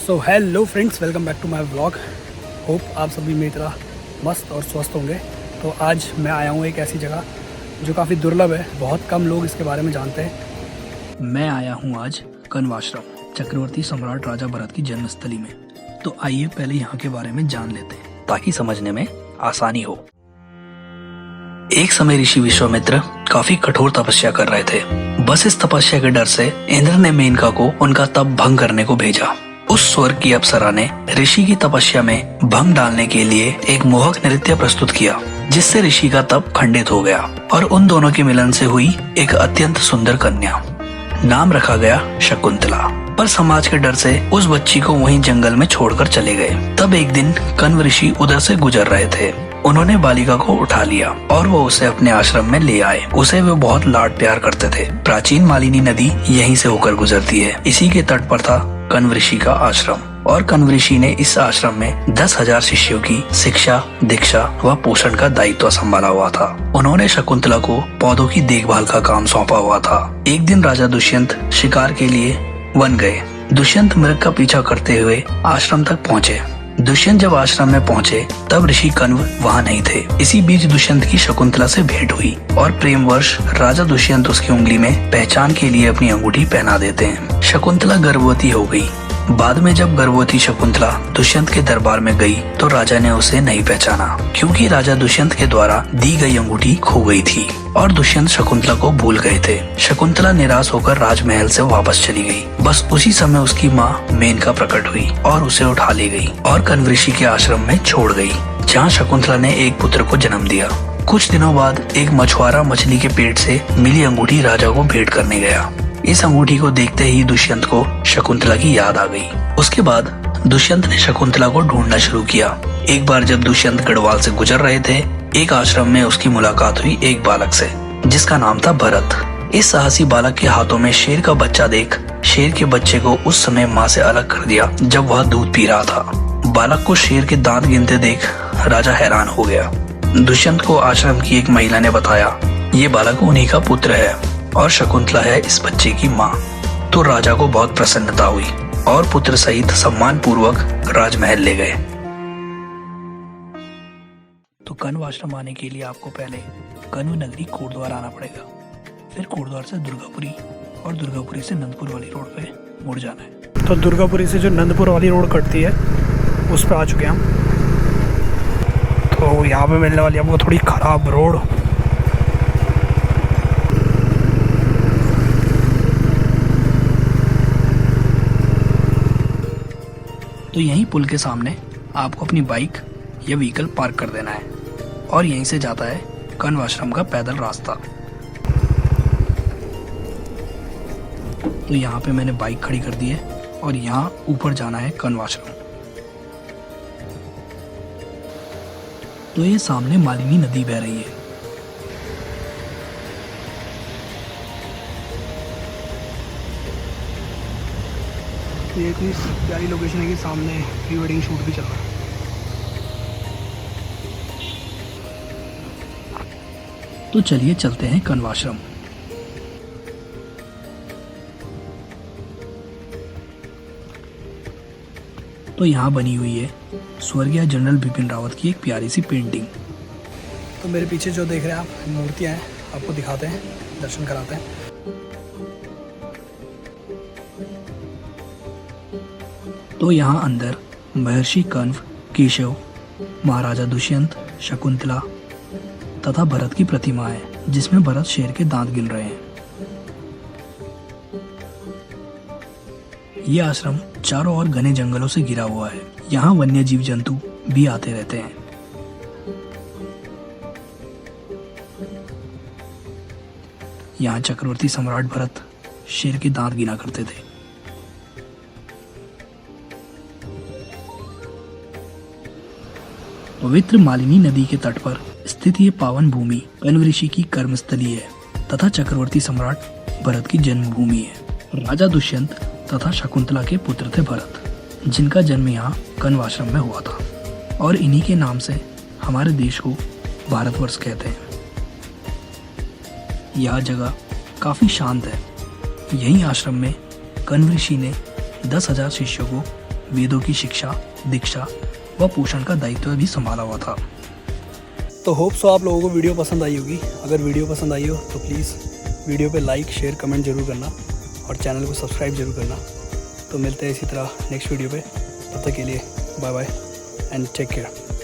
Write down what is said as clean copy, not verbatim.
So hello friends, welcome back to my vlog. Hope आप सभी मेरी तरह मस्त और स्वस्थ होंगे। तो आज मैं आया हूँ एक ऐसी जगह जो काफ़ी दुर्लभ है, बहुत कम लोग इसके बारे में जानते हैं। मैं आया हूँ आज कण्वाश्रम, चक्रवर्ती सम्राट राजा भरत की जन्मस्थली में। तो आइए पहले यहाँ के बारे में जान लेते हैं ताकि समझने में आसानी हो। एक समय ऋषि विश्वामित्र काफी कठोर तपस्या कर रहे थे। बस इस तपस्या के डर से इंद्र ने मेनका को उनका तप भंग करने को भेजा। उस स्वर्ग की अप्सरा ने ऋषि की तपस्या में भंग डालने के लिए एक मोहक नृत्य प्रस्तुत किया, जिससे ऋषि का तप खंडित हो गया और उन दोनों के मिलन से हुई एक अत्यंत सुंदर कन्या। नाम रखा गया शकुंतला। पर समाज के डर से उस बच्ची को वहीं जंगल में छोड़कर चले गए। तब एक दिन कण्व ऋषि उधर से गुजर रहे थे। उन्होंने बालिका को उठा लिया और वो उसे अपने आश्रम में ले आए। उसे वे बहुत लाड प्यार करते थे। प्राचीन मालिनी नदी यहीं से होकर गुजरती है। इसी के तट पर था कण्व ऋषि का आश्रम और कण्व ऋषि ने इस आश्रम में 10,000 शिष्यों की शिक्षा, दीक्षा व पोषण का दायित्व संभाला हुआ था। उन्होंने शकुंतला को पौधों की देखभाल का काम सौंपा हुआ था। एक दिन राजा दुष्यंत शिकार के लिए वन गए। दुष्यंत मृग का पीछा करते हुए आश्रम तक पहुँचे। दुष्यंत जब आश्रम में पहुंचे तब ऋषि कण्व वहां नहीं थे। इसी बीच दुष्यंत की शकुंतला से भेंट हुई और प्रेमवश राजा दुष्यंत उसकी उंगली में पहचान के लिए अपनी अंगूठी पहना देते हैं। शकुंतला गर्भवती हो गई। बाद में जब गर्भवती शकुंतला दुष्यंत के दरबार में गई तो राजा ने उसे नहीं पहचाना, क्योंकि राजा दुष्यंत के द्वारा दी गई अंगूठी खो गई थी और दुष्यंत शकुंतला को भूल गए थे। शकुंतला निराश होकर राजमहल से वापस चली गई। बस उसी समय उसकी माँ मेनका प्रकट हुई और उसे उठा ले गई और कण्व ऋषि के आश्रम में छोड़ गई, जहाँ शकुंतला ने एक पुत्र को जन्म दिया। कुछ दिनों बाद एक मछुआरा मछली के पेट से मिली अंगूठी राजा को भेंट करने गया। इस अंगूठी को देखते ही दुष्यंत को शकुंतला की याद आ गई। उसके बाद दुष्यंत ने शकुंतला को ढूंढना शुरू किया। एक बार जब दुष्यंत गढ़वाल से गुजर रहे थे, एक आश्रम में उसकी मुलाकात हुई एक बालक से, जिसका नाम था भरत। इस साहसी बालक के हाथों में शेर का बच्चा देख शेर के बच्चे को उस समय माँ से अलग कर दिया जब वह दूध पी रहा था। बालक को शेर के दांत गिनते देख राजा हैरान हो गया। दुष्यंत को आश्रम की एक महिला ने बताया, ये बालक उन्हीं का पुत्र है और शकुंतला है इस बच्चे की माँ। तो राजा को बहुत प्रसन्नता हुई और पुत्र सहित सम्मान पूर्वक राजमहल ले गए। तो कण्व आश्रम आने के लिए आपको पहले कण्व नगरी कोटद्वार आना पड़ेगा, फिर कोटद्वार से दुर्गापुरी और दुर्गापुरी से नंदपुर वाली रोड पे मुड़ जाना है। तो दुर्गापुरी से जो नंदपुर वाली रोड कटती है उस पर आ चुके हैं हम। तो यहाँ पे मिलने वाली आपको थोड़ी खराब रोड। तो यहीं पुल के सामने आपको अपनी बाइक या व्हीकल पार्क कर देना है और यहीं से जाता है कण्व आश्रम का पैदल रास्ता। तो यहाँ पे मैंने बाइक खड़ी कर दी है और यहाँ ऊपर जाना है कण्व आश्रम। तो ये सामने मालिनी नदी बह रही है। ये इतनी प्यारी लोकेशन है कि सामने प्री वेडिंग शूट भी चल रहा है। तो चलिए चलते हैं कण्व आश्रम। तो यहाँ बनी हुई है स्वर्गीय जनरल बिपिन रावत की एक प्यारी सी पेंटिंग। तो मेरे पीछे जो देख रहे हैं आप मूर्तियाँ हैं, आपको दिखाते हैं, दर्शन कराते हैं। तो यहाँ अंदर महर्षि कण्व, केशव, महाराजा दुष्यंत, शकुंतला तथा भरत की प्रतिमा है, जिसमें भरत शेर के दांत गिन रहे हैं। यह आश्रम चारों ओर घने जंगलों से घिरा हुआ है। यहाँ वन्य जीव जंतु भी आते रहते हैं। यहाँ चक्रवर्ती सम्राट भरत शेर के दांत गिना करते थे। पवित्र मालिनी नदी के तट पर स्थित ये पावन भूमि कण्व ऋषि की कर्मस्थली है तथा चक्रवर्ती सम्राट भरत की जन्मभूमि है। राजा दुष्यंत तथा शकुंतला के पुत्र थे भरत, जिनका जन्म यहाँ कण्व आश्रम में हुआ था और इन्हीं के नाम से हमारे देश को भारतवर्ष कहते हैं। यह जगह काफी शांत है। यही आश्रम में कण्व ऋषि ने 10,000 शिष्यों को वेदों की शिक्षा, दीक्षा व पोषण का दायित्व भी संभाला हुआ था। तो होप सो आप लोगों को वीडियो पसंद आई होगी। अगर वीडियो पसंद आई हो तो प्लीज़ वीडियो पे लाइक, शेयर, कमेंट जरूर करना और चैनल को सब्सक्राइब जरूर करना। तो मिलते हैं इसी तरह नेक्स्ट वीडियो पे। तब तक के लिए bye bye and take care.